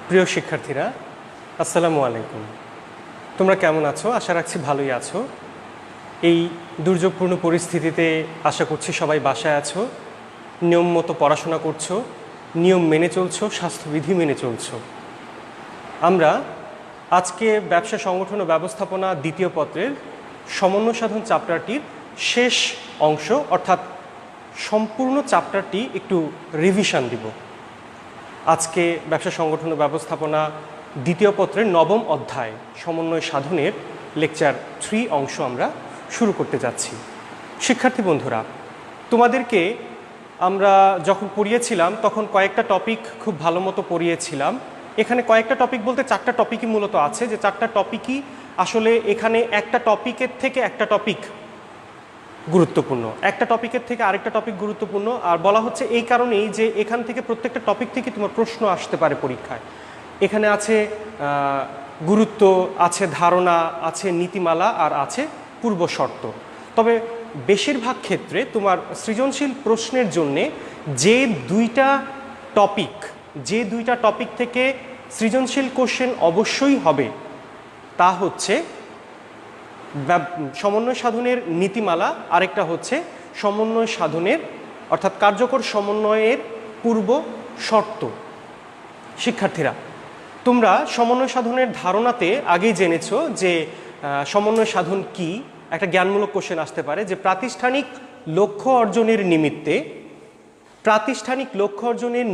প্রিয় শিক্ষার্থীরা, আসসালামু আলাইকুম। তোমরা কেমন আছো? আশা রাখছি ভালোই আছো। এই দুর্যোগপূর্ণ পরিস্থিতিতে আশা করছি সবাই বাসায় আছো, নিয়ম মতো পড়াশোনা করছো, নিয়ম মেনে চলছো, স্বাস্থ্যবিধি মেনে চলছো। আমরা আজকে ব্যবসা সংগঠন ও ব্যবস্থাপনা দ্বিতীয় পত্রের সমন্বয় সাধন চ্যাপ্টারটির শেষ অংশ অর্থাৎ সম্পূর্ণ চ্যাপ্টারটি একটু রিভিশন দিব। আজকে ব্যবসা সংগঠন ও ব্যবস্থাপনা দ্বিতীয় পত্রের নবম অধ্যায় সমন্বয় সাধনের লেকচার 3 অংশ আমরা শুরু করতে যাচ্ছি। শিক্ষার্থী বন্ধুরা, তোমাদেরকে আমরা যখন পড়িয়েছিলাম তখন কয়েকটা টপিক খুব ভালো মতো পড়িয়েছিলাম। এখানে কয়েকটা টপিক বলতে 4টা টপিকই মূলত আছে, যে 4টা টপিকই আসলে এখানে একটা টপিকের থেকে একটা টপিক গুরুত্বপূর্ণ, একটা টপিকের থেকে আরেকটা টপিক গুরুত্বপূর্ণ। আর বলা হচ্ছে এই কারণেই যে এখান থেকে প্রত্যেকটা টপিক থেকে তোমার প্রশ্ন আসতে পারে পরীক্ষায়। এখানে আছে গুরুত্ব, আছে ধারণা, আছে নীতিমালা, আর আছে পূর্ব শর্ত। তবে বেশিরভাগ ক্ষেত্রে তোমার সৃজনশীল প্রশ্নের জন্যে যে দুইটা টপিক থেকে সৃজনশীল কোশ্চেন অবশ্যই হবে তা হচ্ছে সমন্বয় সাধনের নীতিমালা, আরেকটা হচ্ছে সমন্বয় সাধনের অর্থাৎ কার্যকর সমন্বয়ের পূর্ব শর্ত। শিক্ষার্থীরা, তোমরা সমন্বয় সাধনের ধারণাতে আগেই জেনেছো যে সমন্বয় সাধন কি। একটা জ্ঞানমূলক কোশ্চেন আসতে পারে যে প্রাতিষ্ঠানিক লক্ষ্য অর্জনের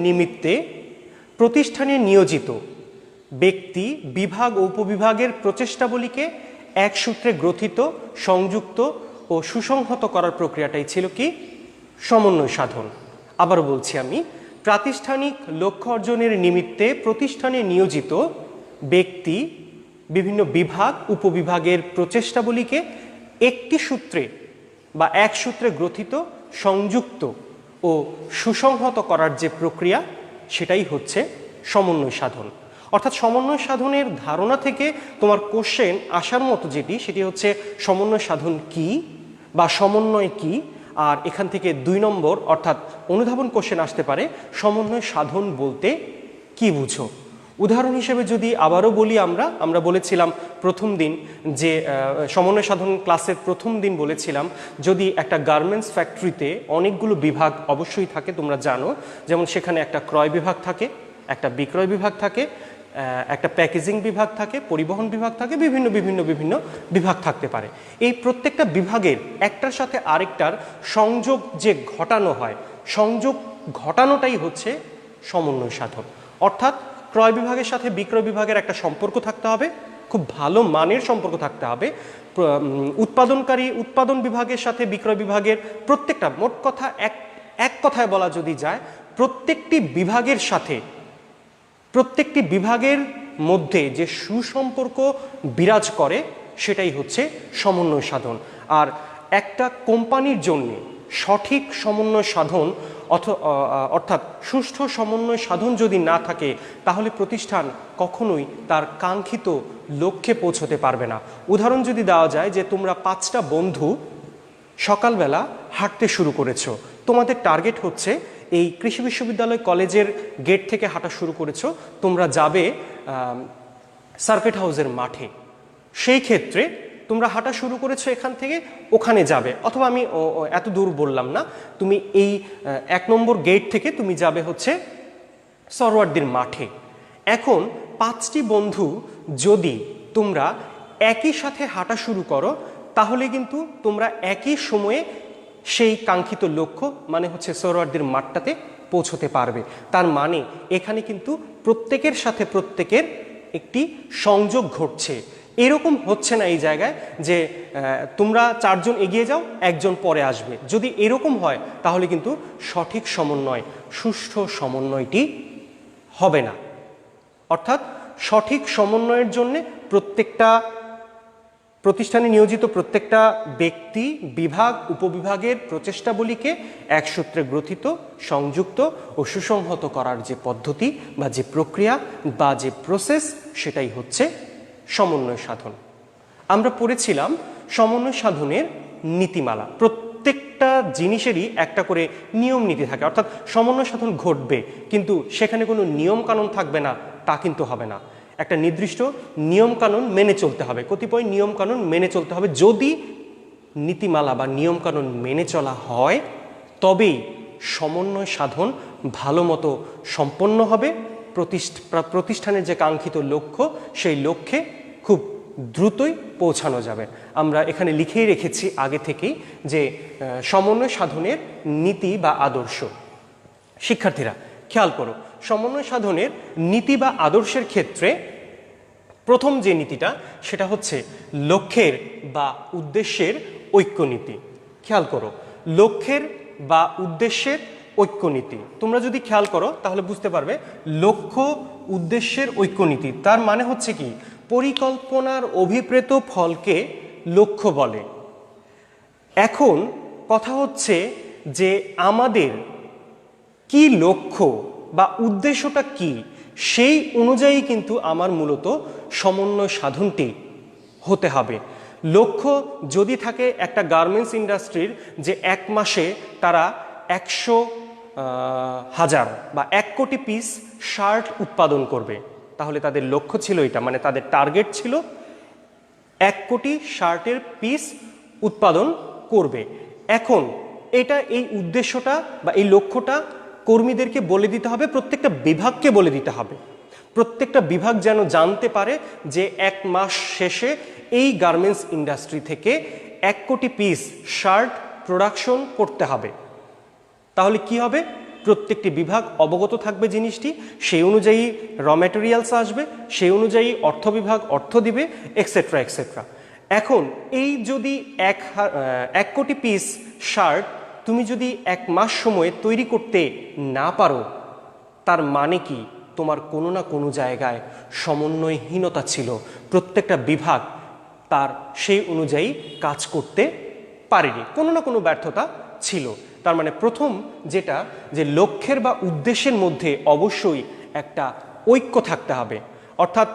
নিমিত্তে প্রতিষ্ঠানে নিয়োজিত ব্যক্তি, বিভাগ ও উপবিভাগের প্রচেষ্টাবলীকে এক সূত্রে গ্রথিত, সংযুক্ত ও সুসংহত করার প্রক্রিয়াটাই ছিল কি? সমন্বয় সাধন। আবারও বলছি আমি, প্রাতিষ্ঠানিক লক্ষ্য অর্জনের নিমিত্তে প্রতিষ্ঠানে নিয়োজিত ব্যক্তি, বিভিন্ন বিভাগ উপবিভাগের প্রচেষ্টাবলীকে একটি সূত্রে বা এক সূত্রে গ্রথিত, সংযুক্ত ও সুসংহত করার যে প্রক্রিয়া সেটাই হচ্ছে সমন্বয় সাধন। অর্থাৎ সমন্বয় সাধনের ধারণা থেকে তোমার কোশ্চেন আসার মতো সেটি হচ্ছে সমন্বয় সাধন কি বা সমন্বয় কি। আর এখান থেকে 2 নম্বর অর্থাৎ অনুধাবন কোশ্চেন আসতে পারে সমন্বয় সাধন বলতে কি বুঝো। উদাহরণ হিসেবে যদি আবারও বলি, আমরা বলেছিলাম প্রথম দিন যে সমন্বয় সাধন ক্লাসের প্রথম দিন বলেছিলাম, যদি একটা গার্মেন্টস ফ্যাক্টরিতে অনেকগুলো বিভাগ অবশ্যই থাকে, তোমরা জানো, যেমন সেখানে একটা ক্রয় বিভাগ থাকে, একটা বিক্রয় বিভাগ থাকে, একটা প্যাকেজিং বিভাগ থাকে, পরিবহন বিভাগ থাকে, বিভিন্ন বিভাগ থাকতে পারে। এই প্রত্যেকটা বিভাগের একটার সাথে আরেকটার সংযোগ যে ঘটানো হয়, সংযোগ ঘটানোটাই হচ্ছে সমন্বয় সাধন। অর্থাৎ ক্রয় বিভাগের সাথে বিক্রয় বিভাগের একটা সম্পর্ক থাকতে হবে, খুব ভালো মানের সম্পর্ক থাকতে হবে। উৎপাদন বিভাগের সাথে বিক্রয় বিভাগের প্রত্যেকটা, মোট কথা এক কথায় বলা যদি যায়, প্রত্যেকটি বিভাগের মধ্যে যে সুসম্পর্ক বিরাজ করে সেটাই হচ্ছে সমন্বয় সাধন। আর একটা কোম্পানির জন্যে সঠিক সমন্বয় সাধন অর্থাৎ সুষ্ঠু সমন্বয় সাধন যদি না থাকে, তাহলে প্রতিষ্ঠান কখনোই তার কাঙ্ক্ষিত লক্ষ্যে পৌঁছতে পারবে না। উদাহরণ যদি দেওয়া যায় যে তোমরা 5টা বন্ধু সকালবেলা হাঁটতে শুরু করেছো, তোমাদের টার্গেট হচ্ছে এই কৃষি বিশ্ববিদ্যালয় কলেজের গেট থেকে হাঁটা শুরু করেছো, তোমরা যাবে সার্কিট হাউসের মাঠে। সেই ক্ষেত্রে তোমরা হাঁটা শুরু করেছো এখান থেকে ওখানে যাবে, অথবা আমি এত দূর বললাম না, তুমি এই 1 নম্বর গেট থেকে তুমি যাবে হচ্ছে সরওয়ার্দীর মাঠে। এখন 5টি বন্ধু যদি তোমরা একই সাথে হাঁটা শুরু করো, তাহলে কিন্তু তোমরা একই সময়ে সেই কাঙ্ক্ষিত লক্ষ্য মানে হচ্ছে সরওয়ার্দীর মাঠটাতে পৌঁছতে পারবে। তার মানে এখানে কিন্তু প্রত্যেকের সাথে প্রত্যেকের একটি সংযোগ ঘটছে। এরকম হচ্ছে না এই জায়গায় যে তোমরা 4 জন এগিয়ে যাও, 1 জন পরে আসবে। যদি এরকম হয় তাহলে কিন্তু সঠিক সমন্বয়, সুষ্ঠু সমন্বয়টি হবে না। অর্থাৎ সঠিক সমন্বয়ের জন্য প্রত্যেকটা প্রতিষ্ঠানে নিয়োজিত প্রত্যেকটা ব্যক্তি, বিভাগ, উপবিভাগের প্রচেষ্টাবলীকে এক সূত্রে গ্রথিত, সংযুক্ত ও সুসংহত করার যে পদ্ধতি বা যে প্রক্রিয়া বা যে প্রসেস, সেটাই হচ্ছে সমন্বয় সাধন। আমরা পড়েছিলাম সমন্বয় সাধনের নীতিমালা। প্রত্যেকটা জিনিসেরই একটা করে নিয়ম নীতি থাকে, অর্থাৎ সমন্বয় সাধন ঘটবে কিন্তু সেখানে কোনো নিয়ম কানুন থাকবে না, তা কিন্তু হবে না। একটা নির্দিষ্ট নিয়মকানুন মেনে চলতে হবে, কতিপয় নিয়মকানুন মেনে চলতে হবে। যদি নীতিমালা বা নিয়মকানুন মেনে চলা হয় তবেই সমন্বয় সাধন ভালো মতো সম্পন্ন হবে, প্রতিষ্ঠানের যে কাঙ্ক্ষিত লক্ষ্য সেই লক্ষ্যে খুব দ্রুতই পৌঁছানো যাবে। আমরা এখানে লিখেই রেখেছি আগে থেকেই যে সমন্বয় সাধনের নীতি বা আদর্শ। শিক্ষার্থীরা খেয়াল করো, সমন্বয় সাধনের নীতি বা আদর্শের ক্ষেত্রে প্রথম যে নীতিটা সেটা হচ্ছে লক্ষ্যের বা উদ্দেশ্যের ঐক্যনীতি। খেয়াল করো, লক্ষ্যের বা উদ্দেশ্যের ঐক্যনীতি। তোমরা যদি খেয়াল করো তাহলে বুঝতে পারবে লক্ষ্য উদ্দেশ্যের ঐক্যনীতি তার মানে হচ্ছে কি, পরিকল্পনার অভিপ্রেত ফলকে লক্ষ্য বলে। এখন কথা হচ্ছে যে আমাদের কি লক্ষ্য বা উদ্দেশ্যটা কি, সেই অনুযায়ী কিন্তু আমার মূলত সমন্বয় সাধনটি হতে হবে। লক্ষ্য যদি থাকে একটা গার্মেন্টস ইন্ডাস্ট্রির যে এক মাসে তারা 100,000 বা 1 কোটি পিস শার্ট উৎপাদন করবে, তাহলে তাদের লক্ষ্য ছিল এটা, মানে তাদের টার্গেট ছিল 1 কোটি শার্টের পিস উৎপাদন করবে। এখন এটা এই উদ্দেশ্যটা বা এই লক্ষ্যটা কর্মীদেরকে বলে দিতে হবে, প্রত্যেকটা বিভাগকে বলে দিতে হবে। প্রত্যেকটা বিভাগ যেন জানতে পারে যে 1 মাস শেষে এই গার্মেন্টস ইন্ডাস্ট্রি থেকে 1 কোটি পিস শার্ট প্রোডাকশন করতে হবে। তাহলে কি হবে, প্রত্যেকটি বিভাগ অবগত থাকবে জিনিসটি, সেই অনুযায়ী র ম্যাটেরিয়ালস আসবে, সেই অনুযায়ী অর্থ বিভাগ অর্থ দিবে, এক্সেট্রা এক্সেট্রা। এখন এই যদি 1 কোটি পিস শার্ট তুমি যদি 1 মাস সময়ে তৈরি করতে না পারো, তার মানে কি, তোমার কোনো না কোনো জায়গায় সমন্বয়হীনতা ছিল, প্রত্যেকটা বিভাগ তার সেই অনুযায়ী কাজ করতে পারেনি, কোনো না কোনো ব্যর্থতা ছিল। তার মানে প্রথম যেটা, যে লক্ষ্যের বা উদ্দেশ্যের মধ্যে অবশ্যই একটা ঐক্য থাকতে হবে। অর্থাৎ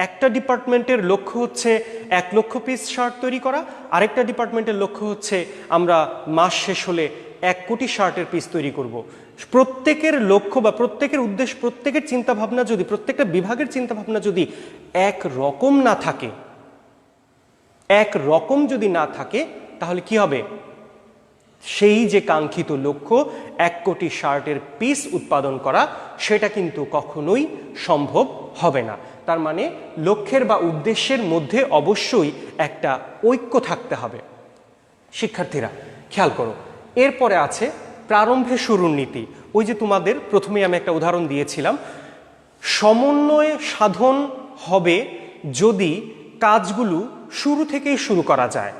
একটা ডিপার্টমেন্টের লক্ষ্য হচ্ছে 1 লক্ষ পিস শার্ট তৈরি করা, আরেকটা ডিপার্টমেন্টের লক্ষ্য হচ্ছে আমরা মাস শেষ হলে 1 কোটি শার্টের পিস তৈরি করব। প্রত্যেকের লক্ষ্য বা প্রত্যেকের উদ্দেশ্য, প্রত্যেকের চিন্তাভাবনা যদি, প্রত্যেকটা বিভাগের চিন্তাভাবনা যদি এক রকম না থাকে, তাহলে কি হবে, সেই যে কাঙ্ক্ষিত লক্ষ্য 1 কোটি শার্টের পিস উৎপাদন করা, সেটা কিন্তু কখনোই সম্ভব হবে না। তার মানে লক্ষ্যের বা উদ্দেশ্যের মধ্যে অবশ্যই একটা ঐক্য থাকতে হবে। শিক্ষার্থীরা খেয়াল করো, এরপরে আছে প্রারম্ভে শুরুর নীতি। ওই যে তোমাদের প্রথমেই আমি একটা উদাহরণ দিয়েছিলাম, সমন্বয় সাধন হবে যদি কাজগুলো শুরু থেকেই শুরু করা যায়।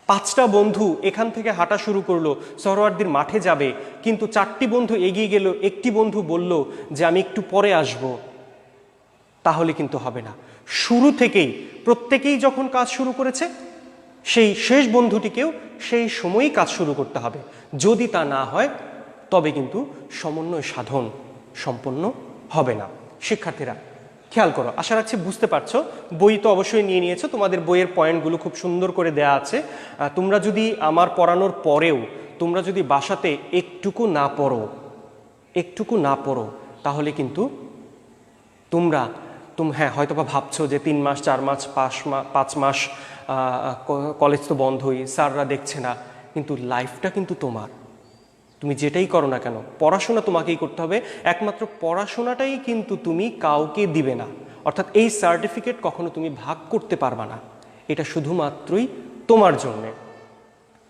5টা বন্ধু এখান থেকে হাঁটা শুরু করলো, সরোয়ার্দীর মাঠে যাবে, কিন্তু 4টি বন্ধু এগিয়ে গেল, একটি বন্ধু বলল যে আমি একটু পরে আসব, তাহলে কিন্তু হবে না। শুরু থেকেই প্রত্যেকেই যখন কাজ শুরু করেছে, সেই শেষ বন্ধুটিকেও সেই সময়ই কাজ শুরু করতে হবে। যদি তা না হয় তবে কিন্তু সমন্বয় সাধন সম্পন্ন হবে না। শিক্ষার্থীরা খেয়াল করো, আশা রাখছি বুঝতে পারছো। বই তো অবশ্যই নিয়ে নিয়েছো, তোমাদের বইয়ের পয়েন্টগুলো খুব সুন্দর করে দেয়া আছে। তোমরা যদি আমার পড়ানোর পরেও তোমরা যদি বাসাতে একটুকু না পড়ো তাহলে কিন্তু হ্যাঁ হয়তো বা ভাবছো যে 3 মাস 4 মাস 5 মাস কলেজ তো বন্ধই, স্যাররা দেখছে না, কিন্তু লাইফটা কিন্তু তোমার। তুমি যেটাই করো না কেন, পড়াশোনা তোমাকেই করতে হবে। একমাত্র পড়াশোনাটাই কিন্তু তুমি কাউকে দিবে না, অর্থাৎ এই সার্টিফিকেট কখনো তুমি ভাগ করতে পারবা না, এটা শুধুমাত্রই তোমার জন্যে।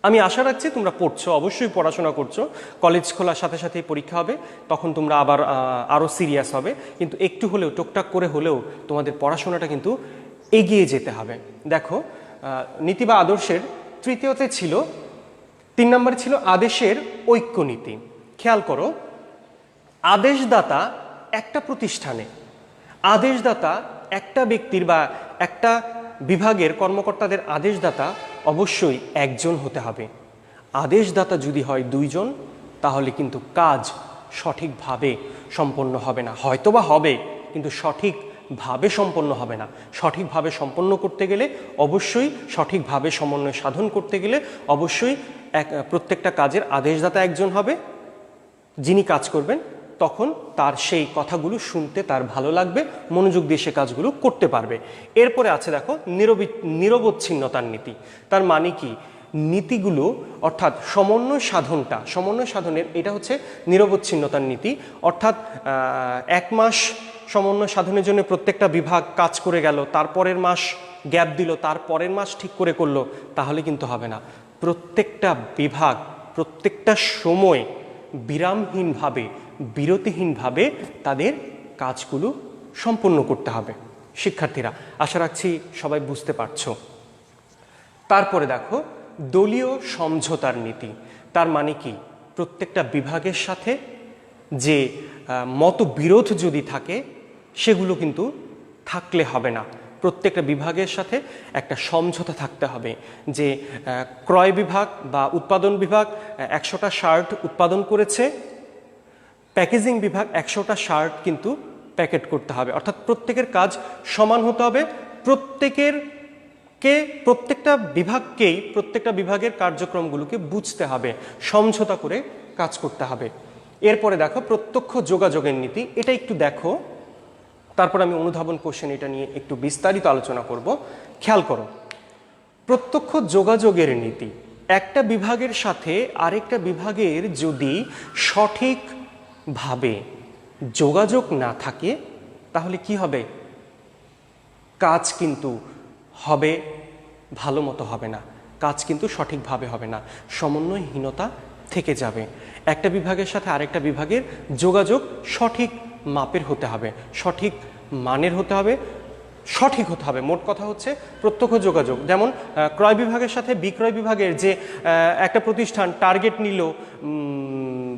আমি আশা রাখছি তোমরা পড়ছো, অবশ্যই পড়াশোনা করছো। কলেজ খোলার সাথে সাথেই পরীক্ষা হবে, তখন তোমরা আবার আরও সিরিয়াস হবে, কিন্তু একটু হলেও টুকটাক করে হলেও তোমাদের পড়াশোনাটা কিন্তু এগিয়ে যেতে হবে। দেখো, নীতি বা আদর্শের তৃতীয়তে ছিল, 3 নম্বরে ছিল আদেশের ঐক্যনীতি। খেয়াল করো, আদেশদাতা একটা প্রতিষ্ঠানে, আদেশদাতা একটা ব্যক্তির বা একটা বিভাগের কর্মকর্তাদের আদেশদাতা অবশ্যই একজন হতে হবে। আদেশদাতা যদি হয় 2 জন, তাহলে কিন্তু কাজ সঠিকভাবে সম্পন্ন হবে না। হয়তোবা হবে, কিন্তু সঠিকভাবে সম্পন্ন হবে না। সঠিকভাবে সম্পন্ন করতে গেলে অবশ্যই, সঠিকভাবে সমন্বয় সাধন করতে গেলে অবশ্যই প্রত্যেকটা কাজের আদেশদাতা একজন হবে, যিনি কাজ করবেন, তখন তার সেই কথাগুলো শুনতে তার ভালো লাগবে, মনোযোগ দিয়ে সে কাজগুলো করতে পারবে। এরপরে আছে দেখো নিরবচ্ছিন্নতার নীতি। তার মানে কি, নীতিগুলো অর্থাৎ সমন্বয় সাধনের এটা হচ্ছে নিরবচ্ছিন্নতার নীতি। অর্থাৎ 1 মাস সমন্বয় সাধনের জন্য প্রত্যেকটা বিভাগ কাজ করে গেল, তারপরের মাস গ্যাপ দিল, তারপরের মাস ঠিক করে করলো, তাহলে কিন্তু হবে না। প্রত্যেকটা বিভাগ প্রত্যেকটা সময় বিরামহীনভাবে বিরতিহীনভাবে তাদের কাজগুলো সম্পন্ন করতে হবে। শিক্ষার্থীরা, আশা রাখছি সবাই বুঝতে পারছো। তারপরে দেখো দলীয় সমঝোতার নীতি। তার মানে কি, প্রত্যেকটা বিভাগের সাথে যে মতবিরোধ যদি থাকে সেগুলো কিন্তু থাকলে হবে না। প্রত্যেকটা বিভাগের সাথে একটা সমঝোতা থাকতে হবে যে ক্রয় বিভাগ বা উৎপাদন বিভাগ 100টা শার্ট উৎপাদন করেছে, প্যাকেজিং বিভাগ 100টা শার্ট কিন্তু প্যাকেট করতে হবে। অর্থাৎ প্রত্যেকের কাজ সমান হতে হবে, প্রত্যেকটা বিভাগের কার্যক্রমগুলোকে বুঝতে হবে, সমঝোতা করে কাজ করতে হবে। এরপরে দেখো প্রত্যক্ষ যোগাযোগের নীতি। এটা একটু দেখো, তারপর আমি অনুধাবন কোশ্চেন এটা নিয়ে একটু বিস্তারিত আলোচনা করব। খেয়াল করো, প্রত্যক্ষ যোগাযোগের নীতি। একটা বিভাগের সাথে আরেকটা বিভাগের যদি সঠিকভাবে যোগাযোগ না থাকে তাহলে কি হবে? কাজ কিন্তু হবে ভালো মতো হবে না, কাজ কিন্তু সঠিকভাবে হবে না, সমন্বয়হীনতা থেকে যাবে। একটা বিভাগের সাথে আরেকটা বিভাগের যোগাযোগ সঠিক মাপের হতে হবে, সঠিক মানের হতে হবে, সঠিক হতে হবে। মোট কথা হচ্ছে প্রত্যক্ষ যোগাযোগ। যেমন ক্রয় বিভাগের সাথে বিক্রয় বিভাগের যে একটা প্রতিষ্ঠান টার্গেট নিল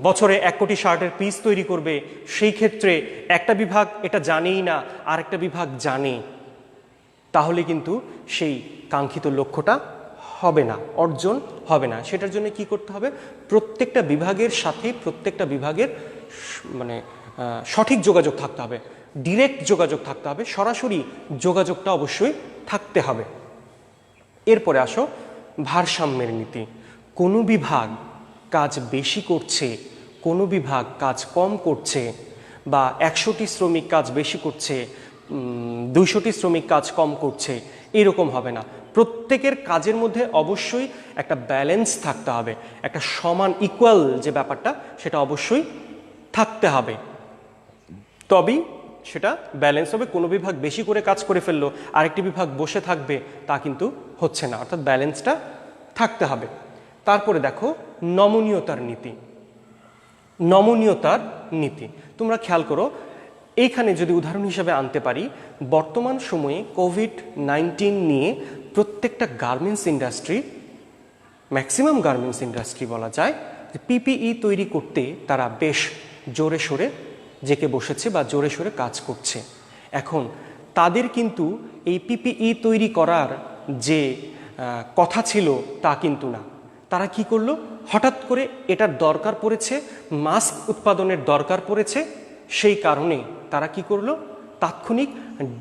বছরে 1 কোটি শার্টের পিস তৈরি করবে, সেই ক্ষেত্রে একটা বিভাগ এটা জানেই না, আরেকটা বিভাগ জানে, তাহলে কিন্তু সেই কাঙ্ক্ষিত লক্ষ্যটা হবে না, অর্জন হবে না। সেটার জন্য কি করতে হবে? প্রত্যেকটা বিভাগের সাথে প্রত্যেকটা বিভাগের মানে সঠিক যোগাযোগ থাকতে হবে, ডিরেক্ট যোগাযোগ থাকতে হবে, সরাসরি যোগাযোগটা অবশ্যই থাকতে হবে। এরপরে আসো ভারসাম্যের নীতি। কোনো বিভাগ কাজ বেশি করছে, কোনো বিভাগ কাজ কম করছে, বা 100টি শ্রমিক কাজ বেশি করছে, 200টি শ্রমিক কাজ কম করছে, এরকম হবে না। প্রত্যেকের কাজের মধ্যে অবশ্যই একটা ব্যালেন্স থাকতে হবে, একটা সমান ইকুয়াল যে ব্যাপারটা সেটা অবশ্যই থাকতে হবে, তবেই সেটা ব্যালেন্স হবে। কোনো বিভাগ বেশি করে কাজ করে ফেললো, আরেকটি বিভাগ বসে থাকবে, তা কিন্তু হচ্ছে না। অর্থাৎ ব্যালেন্সটা থাকতে হবে। তারপরে দেখো নমনীয়তার নীতি। নমনীয়তার নীতি তোমরা খেয়াল করো, এইখানে যদি উদাহরণ হিসাবে আনতে পারি, বর্তমান সময়ে কোভিড-19 নিয়ে প্রত্যেকটা garments industry, maximum garments industry বলা যায় যে পিপিই তৈরি করতে তারা বেশ জোরে সোরে জেকে বসেছে বা জোরে সোরে কাজ করছে। এখন তাদের কিন্তু এই পিপিই তৈরি করার যে কথা ছিল তা কিন্তু না। তারা কি করলো? হঠাৎ করে এটার দরকার পড়েছে, মাস্ক উৎপাদনের দরকার পড়েছে, সেই কারণে তারা কি করলো? তাৎক্ষণিক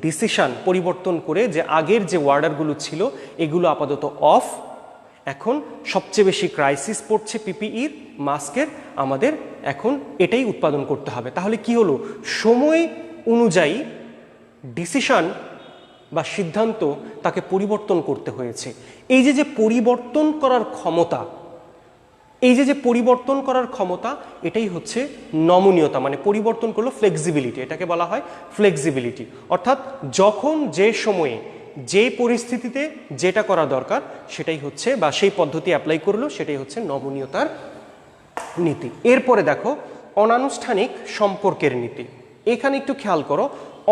ডিসিশন পরিবর্তন করে যে আগের যে অর্ডারগুলো ছিল এগুলো আপাতত অফ, এখন সবচেয়ে বেশি ক্রাইসিস পড়ছে পিপিইর, মাস্কের, আমাদের এখন এটাই উৎপাদন করতে হবে। তাহলে কি হলো? সময় অনুযায়ী ডিসিশন বা সিদ্ধান্ত তাকে পরিবর্তন করতে হয়েছে। এই যে পরিবর্তন করার ক্ষমতা, পরিবর্তন করার ক্ষমতা, এটাই হচ্ছে নমনীয়তা। মানে পরিবর্তন করলো, ফ্লেক্সিবিলিটি, এটাকে বলা হয় ফ্লেক্সিবিলিটি। অর্থাৎ যখন যে সময়ে যে পরিস্থিতিতে যেটা করা দরকার সেটাই হচ্ছে, বা সেই পদ্ধতি অ্যাপ্লাই করলো, সেটাই হচ্ছে নমনীয়তার নীতি। এরপরে দেখো অনানুষ্ঠানিক সম্পর্কের নীতি। এখানে একটু খেয়াল করো,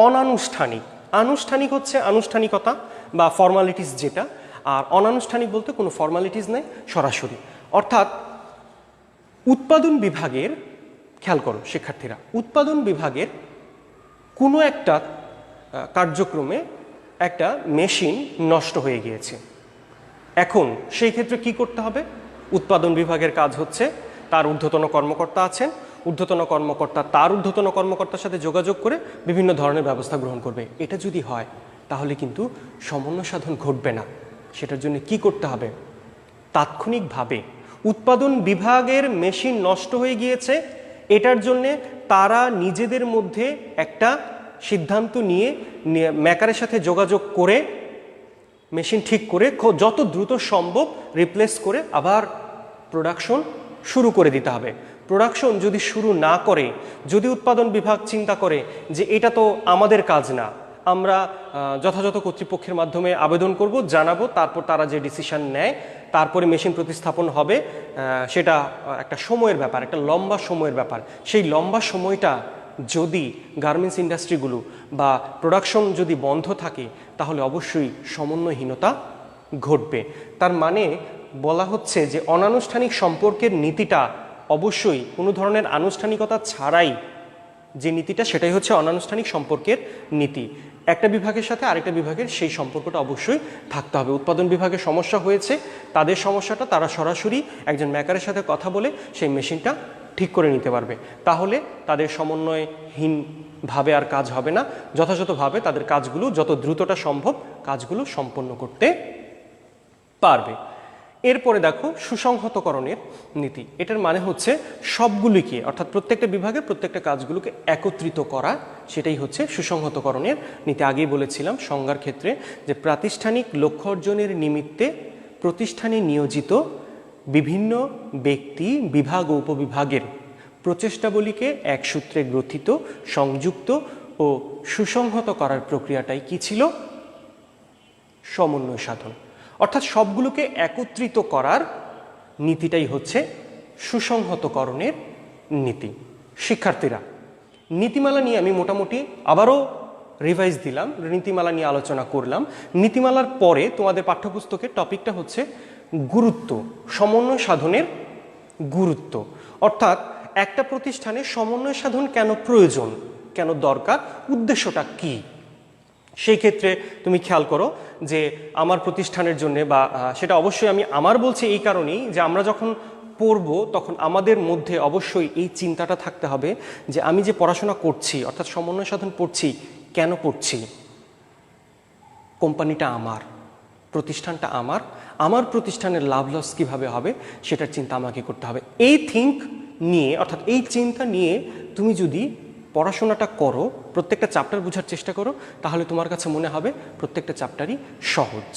অনানুষ্ঠানিক, আনুষ্ঠানিক হচ্ছে আনুষ্ঠানিকতা বা ফর্মালিটিস যেটা, আর অনানুষ্ঠানিক বলতে কোনো ফর্মালিটিস নেই, সরাসরি। অর্থাৎ উৎপাদন বিভাগের, খেয়াল করো শিক্ষার্থীরা, উৎপাদন বিভাগের কোনো একটা কার্যক্রমে একটা মেশিন নষ্ট হয়ে গিয়েছে। এখন সেই ক্ষেত্রে কি করতে হবে? উৎপাদন বিভাগের কাজ হচ্ছে, তার ঊর্ধ্বতন কর্মকর্তা আছেন, ঊর্ধ্বতন কর্মকর্তা তার ঊর্ধ্বতন কর্মকর্তার সাথে যোগাযোগ করে বিভিন্ন ধরনের ব্যবস্থা গ্রহণ করবে। এটা যদি হয় তাহলে কিন্তু সমন্বয় সাধন ঘটবে না। সেটার জন্য কি করতে হবে? তাৎক্ষণিকভাবে উৎপাদন বিভাগের মেশিন নষ্ট হয়ে গিয়েছে, এটার জন্যে তারা নিজেদের মধ্যে একটা সিদ্ধান্ত নিয়ে মেকারের সাথে যোগাযোগ করে মেশিন ঠিক করে যত দ্রুত সম্ভব রিপ্লেস করে আবার প্রোডাকশন শুরু করে দিতে হবে। প্রোডাকশন যদি শুরু না করে, যদি উৎপাদন বিভাগ চিন্তা করে যে এটা তো আমাদের কাজ না, আমরা যথাযথ কর্তৃপক্ষের মাধ্যমে আবেদন করব, জানাবো, তারপর তারা যে ডিসিশন নেয় তারপরে মেশিন প্রতিস্থাপন হবে, সেটা একটা সময়ের ব্যাপার, একটা লম্বা সময়ের ব্যাপার। সেই লম্বা সময়টা যদি গার্মেন্টস ইন্ডাস্ট্রিগুলো বা প্রোডাকশন যদি বন্ধ থাকে তাহলে অবশ্যই সমন্বয়হীনতা ঘটবে। তার মানে বলা হচ্ছে যে অনানুষ্ঠানিক সম্পর্কের নীতিটা অবশ্যই কোনো ধরনের আনুষ্ঠানিকতা ছাড়াই যে নীতিটা, সেটাই হচ্ছে অনানুষ্ঠানিক সম্পর্কের নীতি। একটা বিভাগের সাথে আরেকটা বিভাগের সেই সম্পর্কটা অবশ্যই থাকতে হবে। উৎপাদন বিভাগে সমস্যা হয়েছে, তাদের সমস্যাটা তারা সরাসরি একজন মেকারের সাথে কথা বলে সেই মেশিনটা ঠিক করে নিতে পারবে। তাহলে তাদের সমন্বয়হীনভাবে আর কাজ হবে না, যথাযথভাবে তাদের কাজগুলো যত দ্রুতটা সম্ভব কাজগুলো সম্পন্ন করতে পারবে। এরপরে দেখো সুসংহতকরণের নীতি। এটার মানে হচ্ছে সবগুলিকে, অর্থাৎ প্রত্যেকটা বিভাগে প্রত্যেকটা কাজগুলোকে একত্রিত করা, সেটাই হচ্ছে সুসংহতকরণের নীতি। আগেই বলেছিলাম সংজ্ঞার ক্ষেত্রে যে প্রাতিষ্ঠানিক লক্ষ্য অর্জনের নিমিত্তে প্রতিষ্ঠানে নিয়োজিত বিভিন্ন ব্যক্তি, বিভাগ ও উপবিভাগের প্রচেষ্টাবলীকে এক সূত্রে গ্রথিত, সংযুক্ত ও সুসংহত করার প্রক্রিয়াটাই কি ছিল? সমন্বয় সাধন। অর্থাৎ সবগুলোকে একত্রিত করার নীতিটাই হচ্ছে সুসংহতকরণের নীতি। শিক্ষার্থীরা, নীতিমালা নিয়ে আমি মোটামুটি আবারও রিভাইজ দিলাম, নীতিমালা নিয়ে আলোচনা করলাম। নীতিমালার পরে তোমাদের পাঠ্যপুস্তকের টপিকটা হচ্ছে গুরুত্ব, সমন্বয় সাধনের গুরুত্ব। অর্থাৎ একটা প্রতিষ্ঠানে সমন্বয় সাধন কেন প্রয়োজন, কেন দরকার, উদ্দেশ্যটা কি। সেই ক্ষেত্রে তুমি খেয়াল করো যে আমার প্রতিষ্ঠানের জন্য, বা সেটা অবশ্যই আমি আমার বলছি এই কারণেই যে আমরা যখন পড়ব তখন আমাদের মধ্যে অবশ্যই এই চিন্তাটা থাকতে হবে যে আমি যে পড়াশোনা করছি, অর্থাৎ সমন্বয় সাধন পড়ছি, কেন পড়ছি? কোম্পানিটা আমার, প্রতিষ্ঠানটা আমার, আমার প্রতিষ্ঠানের লাভ লস কীভাবে হবে সেটার চিন্তা আমাকে করতে হবে। এই থিঙ্ক নিয়ে, অর্থাৎ এই চিন্তা নিয়ে তুমি যদি পড়াশোনাটা করো, প্রত্যেকটা চ্যাপ্টার বোঝার চেষ্টা করো, তাহলে তোমার কাছে মনে হবে প্রত্যেকটা চ্যাপ্টারই সহজ।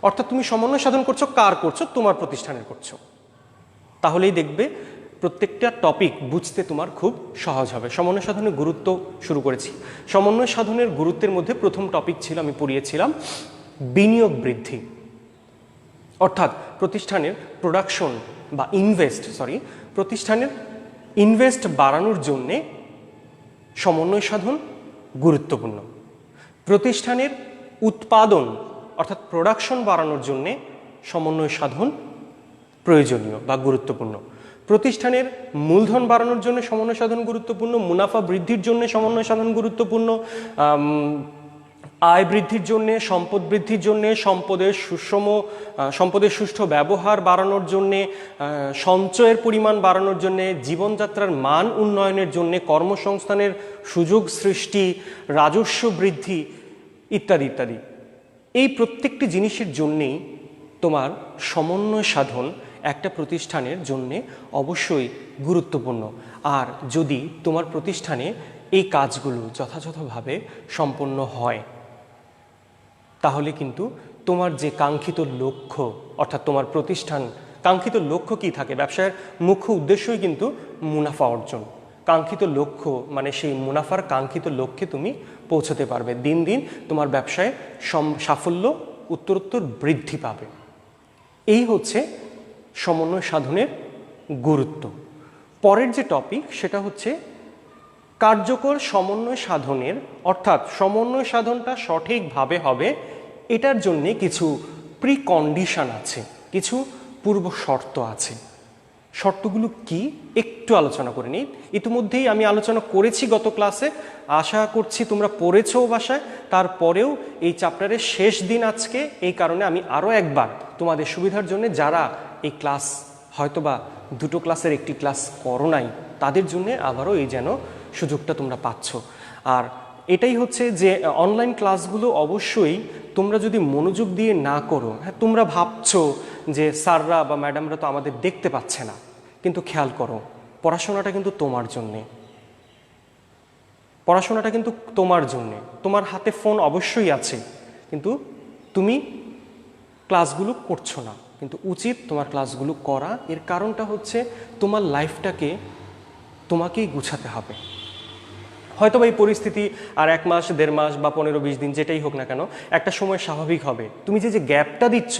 অর্থাৎ তুমি সমন্বয় সাধন করছো, কার করছো? তোমার প্রতিষ্ঠানের করছো। তাহলেই দেখবে প্রত্যেকটা টপিক বুঝতে তোমার খুব সহজ হবে। সমন্বয় সাধনের গুরুত্ব শুরু করেছি। সমন্বয় সাধনের গুরুত্বের মধ্যে প্রথম টপিক ছিল, আমি পড়িয়েছিলাম বিনিয়োগ বৃদ্ধি। অর্থাৎ প্রতিষ্ঠানের প্রোডাকশন বা প্রতিষ্ঠানের ইনভেস্ট বাড়ানোর জন্যে সমন্বয় সাধন গুরুত্বপূর্ণ। প্রতিষ্ঠানের উৎপাদন অর্থাৎ প্রোডাকশন বাড়ানোর জন্যে সমন্বয় সাধন প্রয়োজনীয় বা গুরুত্বপূর্ণ। প্রতিষ্ঠানের মূলধন বাড়ানোর জন্য সমন্বয় সাধন গুরুত্বপূর্ণ, মুনাফা বৃদ্ধির জন্য সমন্বয় সাধন গুরুত্বপূর্ণ, আয় বৃদ্ধির জন্যে, সম্পদ বৃদ্ধির জন্যে, সম্পদের সুষ্ঠু ব্যবহার বাড়ানোর জন্যে, সঞ্চয়ের পরিমাণ বাড়ানোর জন্যে, জীবনযাত্রার মান উন্নয়নের জন্যে, কর্মসংস্থানের সুযোগ সৃষ্টি, রাজস্ব বৃদ্ধি ইত্যাদি ইত্যাদি। এই প্রত্যেকটি জিনিসের জন্যেই তোমার সমন্বয় সাধন একটা প্রতিষ্ঠানের জন্যে অবশ্যই গুরুত্বপূর্ণ। আর যদি তোমার প্রতিষ্ঠানে এই কাজগুলো যথাযথভাবে সম্পন্ন হয় তাহলে কিন্তু তোমার যে কাঙ্ক্ষিত লক্ষ্য, অর্থাৎ তোমার প্রতিষ্ঠান কাঙ্ক্ষিত লক্ষ্য কি থাকে? ব্যবসায়ের মুখ্য উদ্দেশ্যই কিন্তু মুনাফা অর্জন। কাঙ্ক্ষিত লক্ষ্য মানে সেই মুনাফার কাঙ্ক্ষিত লক্ষ্যে তুমি পৌঁছতে পারবে। দিন দিন তোমার ব্যবসায় সাফল্য উত্তরোত্তর বৃদ্ধি পাবে। এই হচ্ছে সমন্বয় সাধনের গুরুত্ব। পরের যে টপিক সেটা হচ্ছে কার্যকর সমন্বয় সাধনের, অর্থাৎ সমন্বয় সাধনটা সঠিকভাবে হবে এটার জন্যে কিছু প্রিকন্ডিশন আছে, কিছু পূর্ব শর্ত আছে। শর্তগুলো কি একটু আলোচনা করে নিই। ইতিমধ্যেই আমি আলোচনা করেছি গত ক্লাসে, আশা করছি তোমরা পড়েছো বাসায়। তারপরেও এই চ্যাপ্টারের শেষ দিন আজকে, এই কারণে আমি আরও একবার তোমাদের সুবিধার জন্য, যারা এই ক্লাস হয়তোবা দুটো ক্লাসের একটি ক্লাস করো নাই, তাদের জন্য আবারও এই যেন সুযোগটা তোমরা পাচ্ছ। আর এটাই হচ্ছে যে অনলাইন ক্লাসগুলো অবশ্যই তোমরা যদি মনোযোগ দিয়ে না করো, হ্যাঁ তোমরা ভাবছো যে স্যাররা বা ম্যাডামরা তো আমাদের দেখতে পাচ্ছে না, কিন্তু খেয়াল করো পড়াশোনাটা কিন্তু তোমার জন্যে। পড়াশোনাটা কিন্তু তোমার জন্যে। তোমার হাতে ফোন অবশ্যই আছে, কিন্তু তুমি ক্লাসগুলো করছো না, কিন্তু উচিত তোমার ক্লাসগুলো করা। এর কারণটা হচ্ছে তোমার লাইফটাকে তোমাকেই গুছাতে হবে। হয়তো এই পরিস্থিতি আর 1 মাস 1.5 মাস বা 15-20 দিন যেটাই হোক না কেন, একটা সময় স্বাভাবিক হবে। তুমি যে গ্যাপটা দিচ্ছ,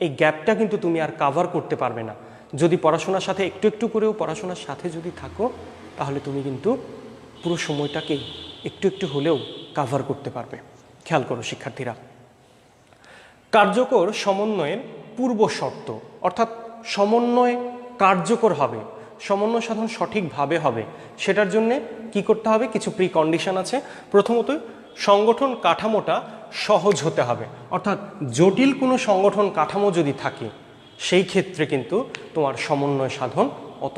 এই গ্যাপটা কিন্তু তুমি আর কাভার করতে পারবে না। যদি পড়াশোনার সাথে একটু একটু করেও পড়াশোনার সাথে যদি থাকো, তাহলে তুমি কিন্তু পুরো সময়টাকেই একটু একটু হলেও কাভার করতে পারবে। খেয়াল করো শিক্ষার্থীরা, কার্যকর সমন্বয়ের পূর্ব শর্ত, অর্থাৎ সমন্বয় কার্যকর হবে, সমন্বয় সাধন সঠিকভাবে হবে, সেটার জন্যে কি করতে হবে? কিছু প্রি কন্ডিশন আছে। প্রথমত, সংগঠন কাঠামোটা সহজ হতে হবে, অর্থাৎ জটিল কোনো সংগঠন কাঠামো যদি থাকে, সেই ক্ষেত্রে কিন্তু তোমার সমন্বয় সাধন অত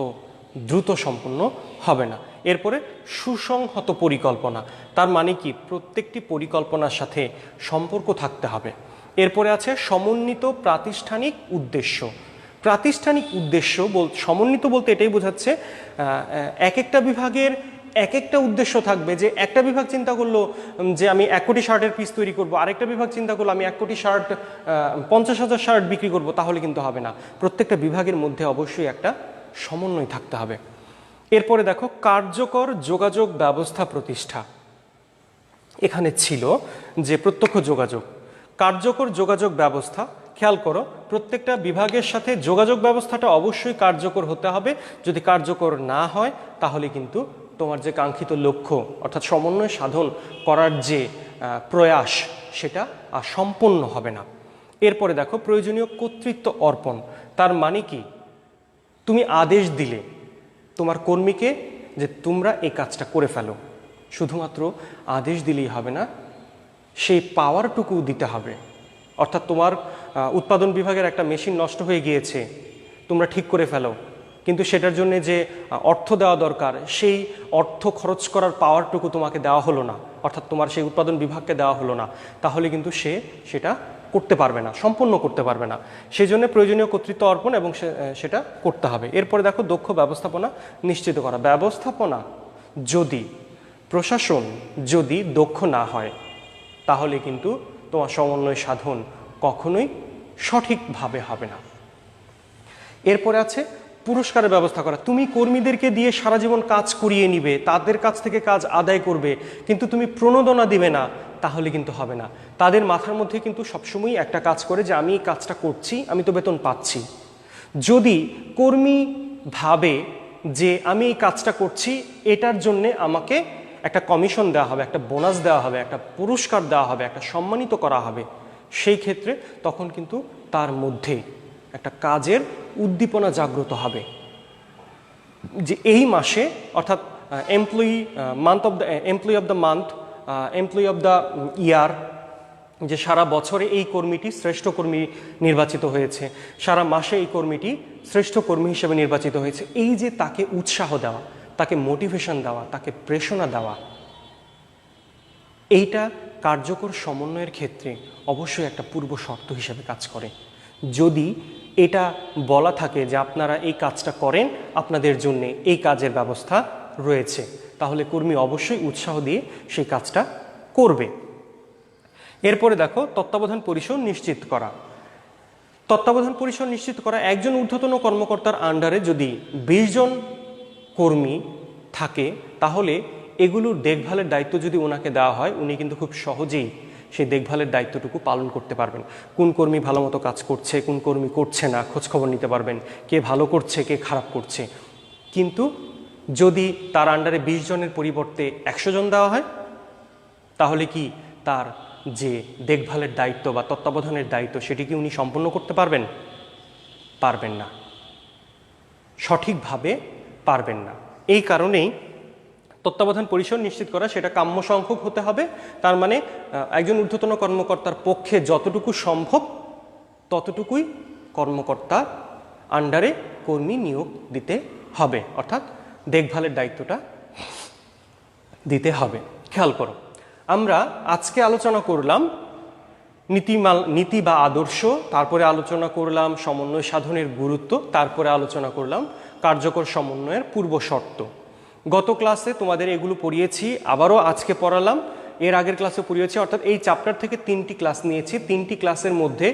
দ্রুত সম্পন্ন হবে না। এরপরে সুসংহত পরিকল্পনা, তার মানে কি? প্রত্যেকটি পরিকল্পনার সাথে সম্পর্ক থাকতে হবে। এরপরে আছে সমন্বিত প্রাতিষ্ঠানিক উদ্দেশ্য। প্রাতিষ্ঠানিক উদ্দেশ্য সমন্বিত বলতে এটাই বোঝাচ্ছে এক একটা বিভাগের এক একটা উদ্দেশ্য থাকবে। যে একটা বিভাগ চিন্তা করলো যে আমি 1 কোটি শার্টের পিস তৈরি করব, আরেকটা বিভাগ চিন্তা করলো আমি 1 কোটি শার্ট 50,000 শার্ট বিক্রি করব, তাহলে কিন্তু হবে না। প্রত্যেকটা বিভাগের মধ্যে অবশ্যই একটা সমন্বয় থাকতে হবে। এরপরে দেখো কার্যকর যোগাযোগ ব্যবস্থা প্রতিষ্ঠা। এখানে ছিল যে প্রত্যক্ষ যোগাযোগ, কার্যকর যোগাযোগ ব্যবস্থা। খেয়াল করো, প্রত্যেকটা বিভাগের সাথে যোগাযোগ ব্যবস্থাটা অবশ্যই কার্যকর হতে হবে। যদি কার্যকর না হয়, তাহলে কিন্তু তোমার যে কাঙ্ক্ষিত লক্ষ্য, অর্থাৎ সমন্বয় সাধন করার যে প্রয়াস, সেটা আর সম্পন্ন হবে না। এরপরে দেখো প্রয়োজনীয় কর্তৃত্ব অর্পণ। তার মানে কি? তুমি আদেশ দিলে তোমার কর্মীকে যে তোমরা এই কাজটা করে ফেলো, শুধুমাত্র আদেশ দিলেই হবে না, সেই পাওয়ারটুকু দিতে হবে। অর্থাৎ তোমার উৎপাদন বিভাগের একটা মেশিন নষ্ট হয়ে গিয়েছে, তোমরা ঠিক করে ফেলো, কিন্তু সেটার জন্য যে অর্থ দেওয়া দরকার, সেই অর্থ খরচ করার পাওয়ারটুকু তোমাকে দেওয়া হলো না, অর্থাৎ তোমার সেই উৎপাদন বিভাগকে দেওয়া হলো না, তাহলে কিন্তু সে সেটা করতে পারবে না, সম্পন্ন করতে পারবে না। সেই জন্য প্রয়োজনীয় কর্তৃত্ব অর্পণ এবং সেটা করতে হবে। এরপরে দেখো দক্ষ ব্যবস্থাপনা নিশ্চিত করা। ব্যবস্থাপনা যদি, প্রশাসন যদি দক্ষ না হয়, তাহলে কিন্তু তোমার সমন্বয় সাধন কখনোই সঠিকভাবে হবে না। এরপরে আছে পুরস্কারের ব্যবস্থা করা। তুমি কর্মীদেরকে দিয়ে সারা জীবন কাজ করিয়ে নিবে, তাদের কাছ থেকে কাজ আদায় করবে, কিন্তু তুমি প্রণোদনা দিবে না, তাহলে কিন্তু হবে না। তাদের মাথার মধ্যে কিন্তু সবসময় একটা কাজ করে যে আমি এই কাজটা করছি, আমি তো বেতন পাচ্ছি। যদি কর্মী ভাবে যে আমি এই কাজটা করছি, এটার জন্যে আমাকে একটা কমিশন দেওয়া হবে, একটা বোনাস দেওয়া হবে, একটা পুরস্কার দেওয়া হবে, একটা সম্মানিত করা হবে, সেই ক্ষেত্রে তখন কিন্তু তার মধ্যে একটা কাজের উদ্দীপনা জাগ্রত হবে। যে এই মাসে, অর্থাৎ employee of the month, employee of the year, যে সারা বছরে এই কর্মীটি শ্রেষ্ঠ কর্মী নির্বাচিত হয়েছে, সারা মাসে এই কর্মীটি শ্রেষ্ঠ কর্মী হিসেবে নির্বাচিত হয়েছে, এই যে তাকে উৎসাহ দেওয়া, তাকে মোটিভেশন দেওয়া, তাকে প্রেরণা দেওয়া, এইটা কার্যকর সমন্বয়ের ক্ষেত্রে অবশ্যই একটা পূর্ব শর্ত হিসেবে কাজ করে। যদি এটা বলা থাকে যে আপনারা এই কাজটা করেন, আপনাদের জন্য এই কাজের ব্যবস্থা রয়েছে, তাহলে কর্মী অবশ্যই উৎসাহ দিয়ে সেই কাজটা করবে। এরপরে দেখো তত্ত্বাবধান পরিসর নিশ্চিত করা। তত্ত্বাবধান পরিসর নিশ্চিত করা, একজন ঊর্ধ্বতন কর্মকর্তার আন্ডারে যদি 20 জন কর্মী থাকে, তাহলে এগুলোর দেখভালের দায়িত্ব যদি ওনাকে দেওয়া হয়, উনি কিন্তু খুব সহজেই সেই দেখভালের দায়িত্বটুকু পালন করতে পারবেন। কোন কর্মী ভালো মতো কাজ করছে, কোন কর্মী করছে না, খোঁজখবর নিতে পারবেন, কে ভালো করছে, কে খারাপ করছে। কিন্তু যদি তার আন্ডারে 20 জনের পরিবর্তে 100 জন দেওয়া হয়, তাহলে কি তার যে দেখভালের দায়িত্ব বা তত্ত্বাবধানের দায়িত্ব, সেটি কি উনি সম্পন্ন করতে পারবেন? পারবেন না, সঠিকভাবে পারবেন না। এই কারণেই তত্ত্বাবধান পরিসর নিশ্চিত করা, সেটা কাম্য সংখ্যক হতে হবে। তার মানে একজন ঊর্ধ্বতন কর্মকর্তার পক্ষে যতটুকু সম্ভব ততটুকুই কর্মকর্তার আন্ডারে কর্মী নিয়োগ দিতে হবে, অর্থাৎ দেখভালের দায়িত্বটা দিতে হবে। খেয়াল করো, আমরা আজকে আলোচনা করলাম নীতি বা আদর্শ, তারপরে আলোচনা করলাম সমন্বয় সাধনের গুরুত্ব, তারপরে আলোচনা করলাম কার্যকর সমন্বয়ের পূর্ব শর্ত। গত ক্লাসে তোমাদের এগুলো পড়িয়েছি, আবারও আজকে পড়ালাম, এর আগের ক্লাসে পড়িয়েছি, অর্থাৎ এই চ্যাপ্টার থেকে 3টি ক্লাস নিয়েছি। 3টি ক্লাসের মধ্যে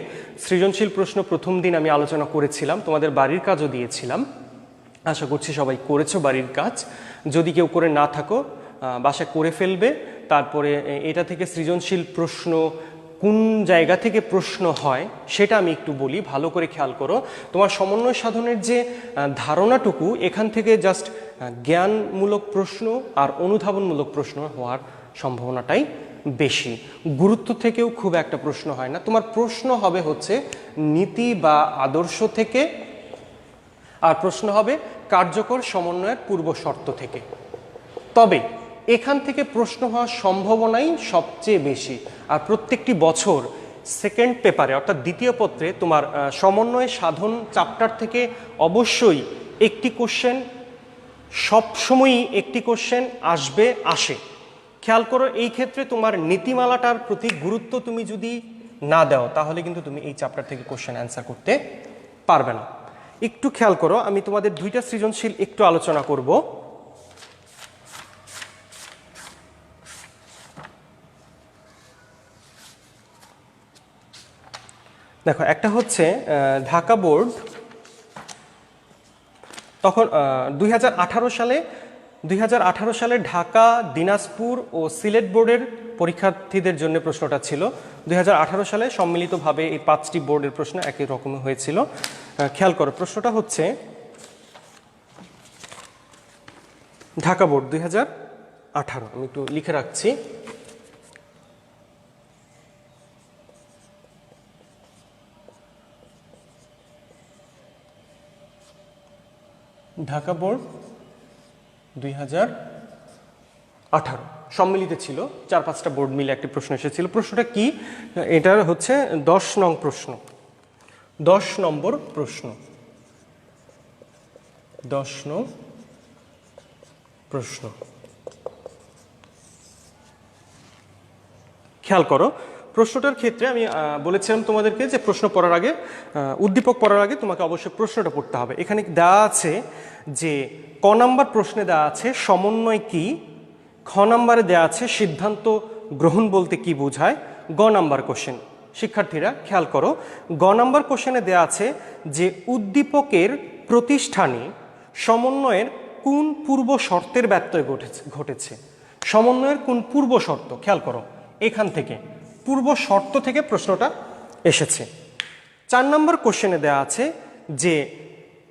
সৃজনশীল প্রশ্ন প্রথম দিন আমি আলোচনা করেছিলাম, তোমাদের বাড়ির কাজও দিয়েছিলাম। আশা করছি সবাই করেছো বাড়ির কাজ। যদি কেউ করে না থাকো বাসায় করে ফেলবে। তারপরে এটা থেকে সৃজনশীল প্রশ্ন কোন জায়গা থেকে প্রশ্ন হয় সেটা আমি একটু বলি, ভালো করে খেয়াল করো। তোমার সমন্বয় সাধনের যে ধারণাটুকু, এখান থেকে জাস্ট জ্ঞানমূলক প্রশ্ন আর অনুধাবনমূলক প্রশ্ন হওয়ার সম্ভাবনাটাই বেশি। গুরুত্ব থেকেও খুব একটা প্রশ্ন হয় না। তোমার প্রশ্ন হবে হচ্ছে নীতি বা আদর্শ থেকে, আর প্রশ্ন হবে কার্যকর সমন্বয়ের পূর্ব শর্ত থেকে। তবে এখান থেকে প্রশ্ন হওয়ার সম্ভাবনাই সবচেয়ে বেশি। আর প্রত্যেকটি বছর সেকেন্ড পেপারে অর্থাৎ দ্বিতীয় পত্রে তোমার সমন্বয় সাধন চ্যাপ্টার থেকে অবশ্যই একটি কোশ্চেন, সবসময়ই একটি কোশ্চেন আসে। খেয়াল করো, এই ক্ষেত্রে তোমার নীতিমালাটার প্রতি গুরুত্ব তুমি যদি না দাও তাহলে কিন্তু তুমি এই চ্যাপ্টার থেকে কোশ্চেন অ্যান্সার করতে পারবে না। একটু খেয়াল করো, আমি তোমাদের 2টা সৃজনশীল একটু আলোচনা করব। দেখো, একটা হচ্ছে ঢাকা বোর্ড তখন 2018 সালে ঢাকা, দিনাজপুর ও সিলেট বোর্ডের পরীক্ষার্থীদের জন্য প্রশ্নটা ছিল। 2018 সালে সম্মিলিতভাবে এই 5টি বোর্ডের প্রশ্ন একই রকম হয়েছিল। খেয়াল করো, প্রশ্নটা হচ্ছে ঢাকা বোর্ড 2018, আমি একটু লিখে রাখছি। ঢাকা বোর্ড 2018 সম্মিলিত ছিল, 4-5টা বোর্ড মিলে একটি প্রশ্ন এসেছিল। প্রশ্নটা কি? এটার হচ্ছে 10 নং প্রশ্ন, 10 নম্বর প্রশ্ন, 10 নং প্রশ্ন। খেয়াল করো, প্রশ্নটার ক্ষেত্রে আমি বলেছিলাম তোমাদেরকে যে প্রশ্ন পড়ার আগে, উদ্দীপক পড়ার আগে তোমাকে অবশ্যই প্রশ্নটা পড়তে হবে। এখানে দেওয়া আছে যে ক নাম্বার প্রশ্নে দেওয়া আছে সমন্বয় কি, খ নাম্বারে দেওয়া আছে সিদ্ধান্ত গ্রহণ বলতে কি বোঝায়, গ নাম্বার কোশ্চেন। শিক্ষার্থীরা খেয়াল করো, গ নাম্বার কোশ্চেনে দেওয়া আছে যে উদ্দীপকের প্রতিষ্ঠানে সমন্বয়ের কোন পূর্ব শর্তের ব্যত্যয় ঘটেছে। সমন্বয়ের কোন পূর্ব শর্ত, খেয়াল করো, এখান থেকে পূর্ব শর্ত থেকে প্রশ্নটা এসেছে। 4 নম্বর কোশ্চেনে দেওয়া আছে যে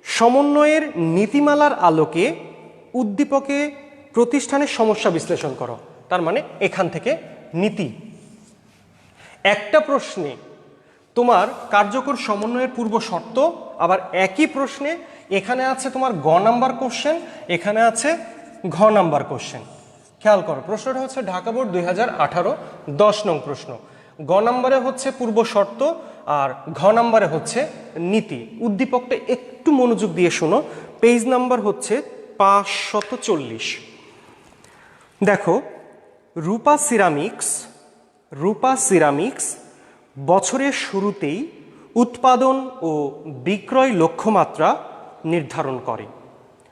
সমন্বয়ের নীতিমালার আলোকে উদ্দীপকে প্রতিষ্ঠানের সমস্যা বিশ্লেষণ করো। তার মানে এখান থেকে নীতি। একটা প্রশ্নে তোমার কার্যকর সমন্বয়ের পূর্ব শর্ত, আবার একই প্রশ্নে এখানে আছে তোমার গ নাম্বার কোশ্চেন, এখানে আছে ঘ নাম্বার কোশ্চেন। খেয়াল করো, প্রশ্নটা হচ্ছে ঢাকা বোর্ড 2018 10 নং প্রশ্ন। গ নাম্বারে হচ্ছে পূর্ব শর্ত আর ঘ নাম্বারে হচ্ছে নীতি। উদ্দীপকটা একটু মনোযোগ দিয়ে শোনো, পেজ নাম্বার হচ্ছে 540। দেখো, রূপা সিরামিক্স বছরের শুরুতেই উৎপাদন ও বিক্রয় লক্ষ্যমাত্রা নির্ধারণ করে।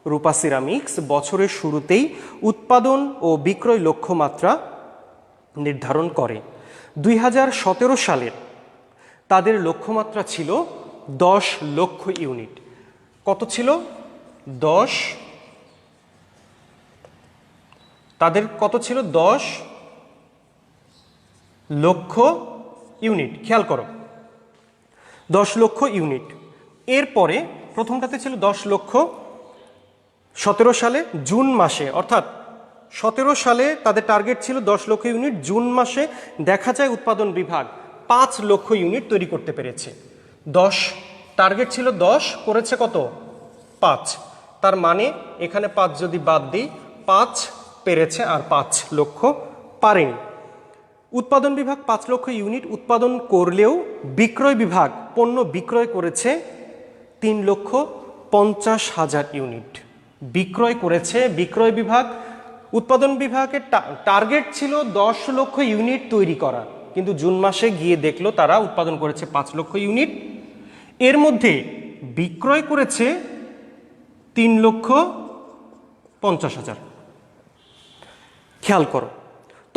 রূপা সিরামিক্স বছরের শুরুতেই উৎপাদন ও বিক্রয় লক্ষ্যমাত্রা নির্ধারণ করে। 2017 সালের তাদের লক্ষ্যমাত্রা ছিল 10 লক্ষ ইউনিট। কত ছিল? 10, তাদের কত ছিল? 10 লক্ষ ইউনিট। খেয়াল করো, 10 লক্ষ ইউনিট। এরপরে প্রথমটাতে ছিল 10 লক্ষ। 17 সালে জুন মাসে, অর্থাৎ 17 সালে তাদের টার্গেট ছিল 10 লক্ষ ইউনিট। জুন মাসে দেখা যায় উৎপাদন বিভাগ 5 লক্ষ ইউনিট তৈরি করতে পেরেছে। 10 টার্গেট ছিল, 10 করেছে কত? 5। তার মানে এখানে 5 যদি বাদ দিই, 5 পেরেছে আর 5 লক্ষ পারেনি। উৎপাদন বিভাগ 5 লক্ষ ইউনিট উৎপাদন করলেও বিক্রয় বিভাগ পণ্য বিক্রয় করেছে 3,50,000 ইউনিট বিক্রয় করেছে বিক্রয় বিভাগ। উৎপাদন বিভাগের টার্গেট ছিল 10 লক্ষ ইউনিট তৈরি করা, কিন্তু জুন মাসে গিয়ে দেখলো তারা উৎপাদন করেছে 5 লক্ষ ইউনিট। এর মধ্যে বিক্রয় করেছে 3,50,000। খেয়াল করো,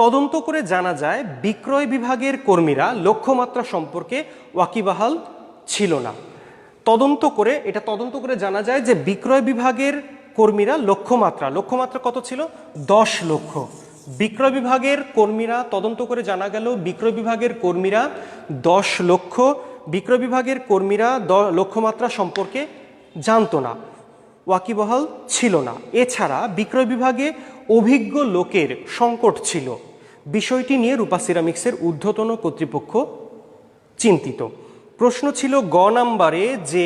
তদন্ত করে জানা যায় বিক্রয় বিভাগের কর্মীরা লক্ষ্যমাত্রা সম্পর্কে ওয়াকিবহাল ছিল না। তদন্ত করে জানা যায় যে বিক্রয় বিভাগের কর্মীরা লক্ষ্যমাত্রা কত ছিল? 10 লক্ষ। বিক্রয় বিভাগের কর্মীরা, তদন্ত করে জানা গেল বিক্রয় বিভাগের কর্মীরা 10 লক্ষ, বিক্রয় বিভাগের কর্মীরা লক্ষ্যমাত্রা সম্পর্কে জানতো না, ওয়াকিবহাল ছিল না। এছাড়া বিক্রয় বিভাগে অভিজ্ঞ লোকের সংকট ছিল। বিষয়টি নিয়ে রূপা সিরামিক্সের ঊর্ধ্বতন কর্তৃপক্ষ চিন্তিত। প্রশ্ন ছিল গ নাম্বারে যে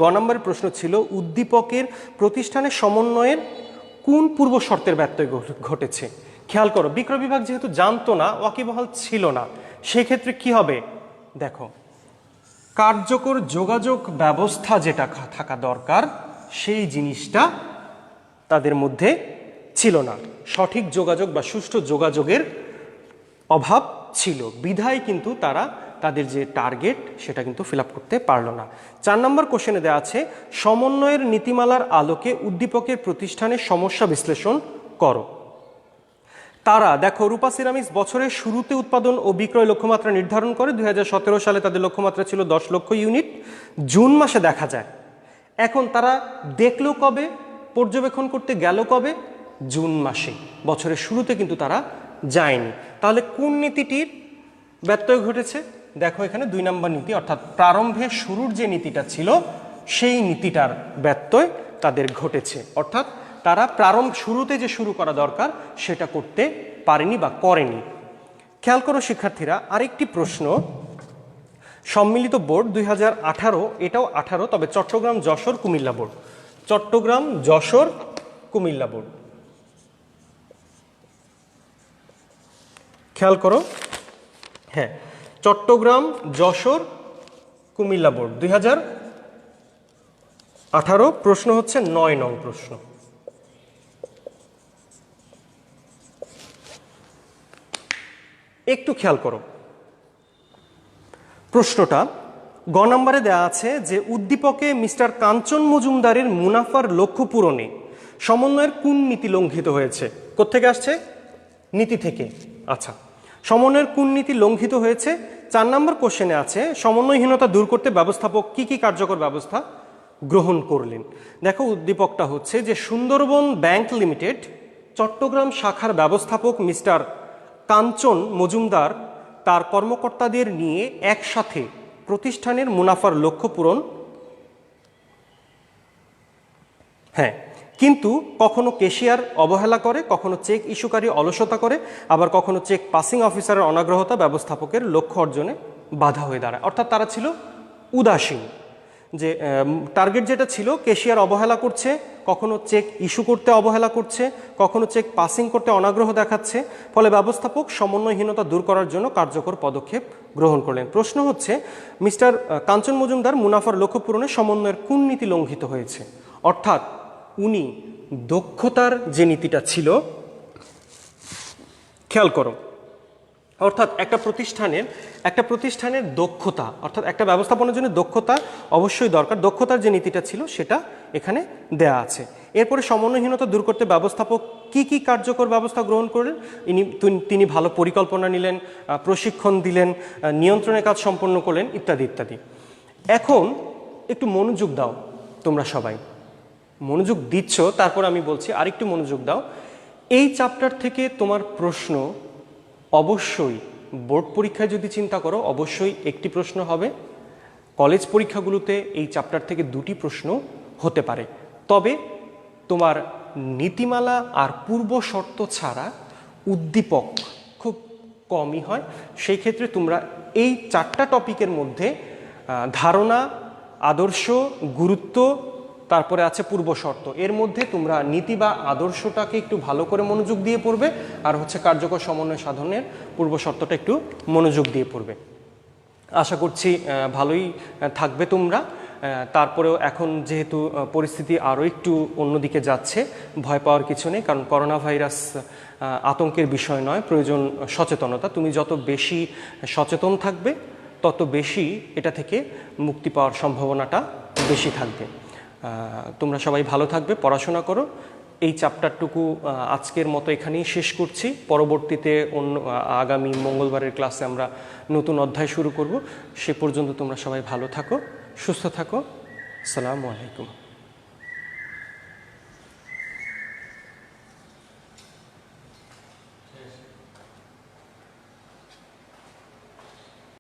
গ নাম্বারের প্রশ্ন ছিল উদ্দীপকের প্রতিষ্ঠানের সমন্বয়ের কোন পূর্ব শর্তের ব্যত্যয় ঘটেছে। খেয়াল করো, বিক্রয় বিভাগ যেহেতু জানতো না, ওয়াকিবহাল ছিল না, সেক্ষেত্রে কি হবে দেখো, কার্যকর যোগাযোগ ব্যবস্থা যেটা থাকা দরকার সেই জিনিসটা তাদের মধ্যে ছিল না। সঠিক যোগাযোগ বা সুষ্ঠু যোগাযোগের অভাব ছিল, বিধায় কিন্তু তারা তাদের যে টার্গেট সেটা কিন্তু ফিল আপ করতে পারলো না। 4 নম্বর কোশ্চেনে দেওয়া আছে সমন্বয়ের নীতিমালার আলোকে উদ্দীপকের প্রতিষ্ঠানের সমস্যা বিশ্লেষণ করো। তারা দেখো, রূপা সিরামিক্স বছরের শুরুতে উৎপাদন ও বিক্রয় লক্ষ্যমাত্রা নির্ধারণ করে। 2017 সালে তাদের লক্ষ্যমাত্রা ছিল 10 লক্ষ ইউনিট, জুন মাসে দেখা যায়। এখন তারা দেখলো কবে, পর্যবেক্ষণ করতে গেল কবে? জুন মাসে, বছরের শুরুতে কিন্তু তারা যায়নি। তাহলে কোন নীতিটির ব্যত্যয় ঘটেছে? দেখো এখানে 2 নম্বর নীতি, অর্থাৎ প্রারম্ভে শুরুর যে নীতিটা ছিল সেই নীতিটার ব্যত্যয় তাদের ঘটেছে, অর্থাৎ তারা শুরুতে যে শুরু করা দরকার সেটা করতে পারেনি বা করেনি। খেয়াল করো শিক্ষার্থীরা, আরেকটি প্রশ্ন, সম্মিলিত বোর্ড 2018, এটাও 18, তবে চট্টগ্রাম, যশোর, কুমিল্লা বোর্ড। চট্টগ্রাম, যশোর, কুমিল্লা বোর্ড। খেয়াল করো, হ্যাঁ, চট্টগ্রাম, যশোর, কুমিল্লা বোর্ড 2018। প্রশ্ন হচ্ছে 9 নং প্রশ্ন। একটু খেয়াল করো, প্রশ্নটা গ নম্বরে দেওয়া আছে যে উদ্দীপকে মিস্টার কাঞ্চন মজুমদারের মুনাফার লক্ষ্য পূরণে সমন্বয়ের কোন নীতি লঙ্ঘিত হয়েছে। কোত্থেকে আসছে? নীতি থেকে। আচ্ছা, সমন্বয়ের কোন নীতি লঙ্ঘিত হয়েছে? 4 নম্বর কোশ্চেনে আছে সমন্বয়হীনতা দূর করতে ব্যবস্থাপক কি কি কার্যকর ব্যবস্থা গ্রহণ করলেন। দেখো, উদ্দীপকটা হচ্ছে যে সুন্দরবন ব্যাংক লিমিটেড চট্টগ্রাম শাখার ব্যবস্থাপক মিস্টার কাঞ্চন মজুমদার তার কর্মকর্তাদের নিয়ে একসাথে প্রতিষ্ঠানের মুনাফার লক্ষ্য পূরণ, হ্যাঁ, কিন্তু কখনো ক্যাশিয়ার অবহেলা করে, কখনো চেক ইস্যুকারী অলসতা করে, আবার কখনো চেক পাসিং অফিসারের অনাগ্রহতা ব্যবস্থাপকের লক্ষ্য অর্জনে বাধা হয়ে দাঁড়ায়। অর্থাৎ তারা ছিল উদাসীন, যে টার্গেট যেটা ছিল ক্যাশিয়ার অবহেলা করছে, কখনো চেক ইস্যু করতে অবহেলা করছে, কখনো চেক পাসিং করতে অনাগ্রহ দেখাচ্ছে। ফলে ব্যবস্থাপক সমন্বয়হীনতা দূর করার জন্য কার্যকর পদক্ষেপ গ্রহণ করলেন। প্রশ্ন হচ্ছে মিস্টার কাঞ্চন মজুমদার মুনাফার লক্ষ্য পূরণে সমন্বয়ের কোন নীতি লঙ্ঘিত হয়েছে। অর্থাৎ উনি দক্ষতার যে নীতিটা ছিল, খেয়াল করো, অর্থাৎ একটা প্রতিষ্ঠানের দক্ষতা, অর্থাৎ একটা ব্যবস্থাপনার জন্য দক্ষতা অবশ্যই দরকার, দক্ষতার যে নীতিটা ছিল সেটা এখানে দেয়া আছে। এরপরে সমন্বয়হীনতা দূর করতে ব্যবস্থাপক কি কি কার্যকর ব্যবস্থা গ্রহণ করলেন? তিনি ভালো পরিকল্পনা নিলেন, প্রশিক্ষণ দিলেন, নিয়ন্ত্রণের কাজ সম্পন্ন করলেন, ইত্যাদি ইত্যাদি। এখন একটু মনোযোগ দাও, তোমরা সবাই মনোযোগ দিচ্ছ, তারপর আমি বলছি আরেকটু মনোযোগ দাও। এই চ্যাপ্টার থেকে তোমার প্রশ্ন অবশ্যই বোর্ড পরীক্ষায় যদি চিন্তা করো অবশ্যই একটি প্রশ্ন হবে, কলেজ পরীক্ষাগুলোতে এই চ্যাপ্টার থেকে 2টি প্রশ্ন হতে পারে। তবে তোমার নীতিমালা আর পূর্ব শর্ত ছাড়া উদ্দীপক খুব কমই হয়। সেই ক্ষেত্রে তোমরা এই 4টা টপিকের মধ্যে ধারণা, আদর্শ, গুরুত্ব, তারপরে আছে পূর্ব শর্ত, এর মধ্যে তোমরা নীতি বা আদর্শটাকে একটু ভালো করে মনোযোগ দিয়ে পড়বে, আর হচ্ছে কার্যকর সমন্বয় সাধনের পূর্ব শর্তটা একটু মনোযোগ দিয়ে পড়বে। আশা করছি ভালোই থাকবে তোমরা। তারপরেও এখন যেহেতু পরিস্থিতি আরও একটু অন্যদিকে যাচ্ছে, ভয় পাওয়ার কিছু নেই, কারণ করোনা ভাইরাস আতঙ্কের বিষয় নয়, প্রয়োজন সচেতনতা। তুমি যত বেশি সচেতন থাকবে তত বেশি এটা থেকে মুক্তি পাওয়ার সম্ভাবনাটা বেশি থাকবে। তোমরা সবাই ভালো থাকবে, পড়াশোনা করো। এই চ্যাপ্টারটুকু আজকের মতো এখানেই শেষ করছি। পরবর্তীতে অন্য আগামী মঙ্গলবারের ক্লাসে আমরা নতুন অধ্যায় শুরু করব। সে পর্যন্ত তোমরা সবাই ভালো থাকো, সুস্থ থাকো। আসসালামু আলাইকুম।